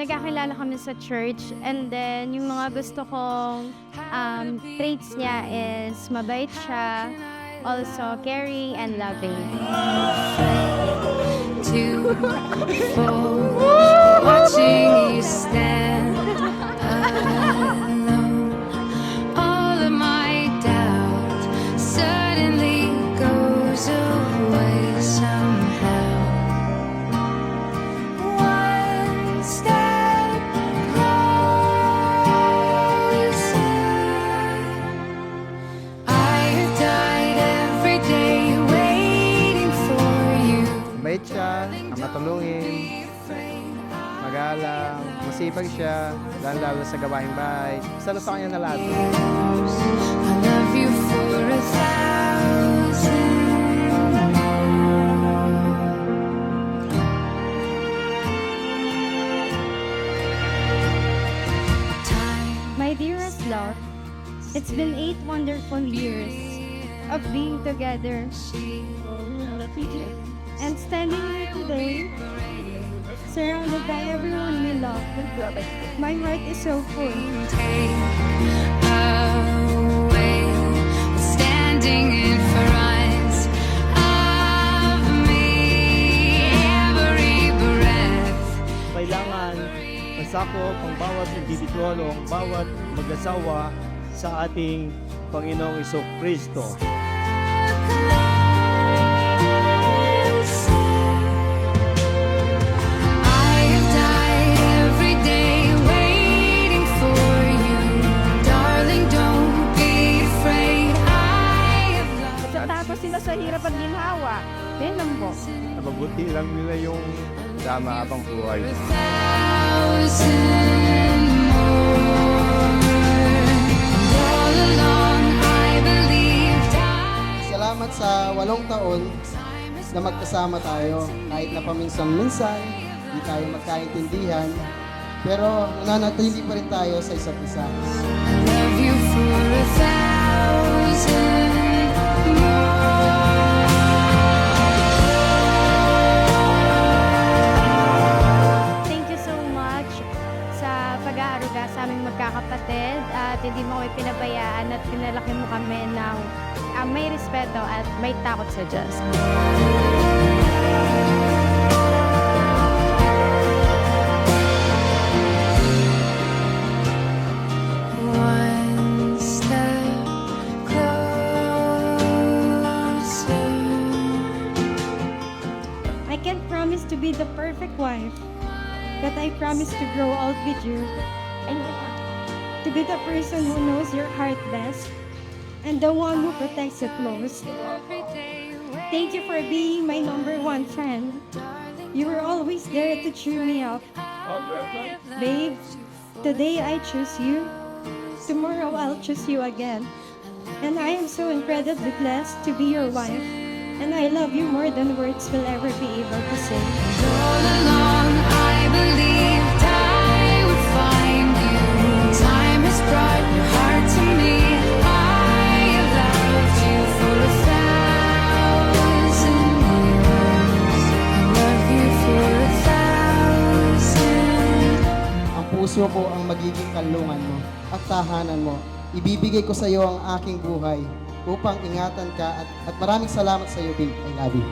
pinagkakilala kami sa church, and then yung mga gusto kong traits niya is mabait siya, also caring and loving. To fall, watching you stand alone. All of my doubt suddenly goes away somehow. One step closer. I have died every day waiting for you. Mabait siya, matulungin, magalang, masipag siya, lalo sa gawaing bahay. Isa na sa kanya na lahat. I love you for 1,000 My dearest love, it's been 8 wonderful years of being together and standing here today, surrounded by everyone we love. My heart is so full. Take away standing in front of me, every breath. Kailangan masakop ang bawat individualo, ang bawat mag-asawa sa ating Panginoong Jesucristo. I have died every day waiting for you, darling. Don't be afraid. I have loved. So tapos sila sa hirap at ginhawa. Then lang po. Mabuti lang nila yung sama habang buhay. 1,000 more. And all along I believed Salamat sa 8 taon na magkasama tayo. Kahit na paminsan-minsan, hindi tayo magkaintindihan. Pero nananatili pa rin tayo sa isa't isa. love you for 1,000 more. Thank you so much sa pag-aaruga sa aming magkakapatid at hindi mo kami pinabayaan at pinalaki mo kami ng may respeto at may takot sa Diyos. One step closer. I can't promise to be the perfect wife, but I promise to grow old with you and to be the person who knows your heart best and the one who protects it most. Every day Thank you for being my #1 friend. You were always there to cheer me up. Babe, today I choose you. Tomorrow I'll choose you again. And I am so incredibly blessed to be your wife. And I love you more than words will ever be able to say. all along I believed I would find you. Time has brought your heart to me. I have loved you for 1,000 years. I love you for 1,000. Ang puso ko ang magiging kanlungan mo at tahanan mo. Ibibigay ko sa iyo ang aking buhay upang ingatan ka at maraming salamat sa iyo, babe. I love you.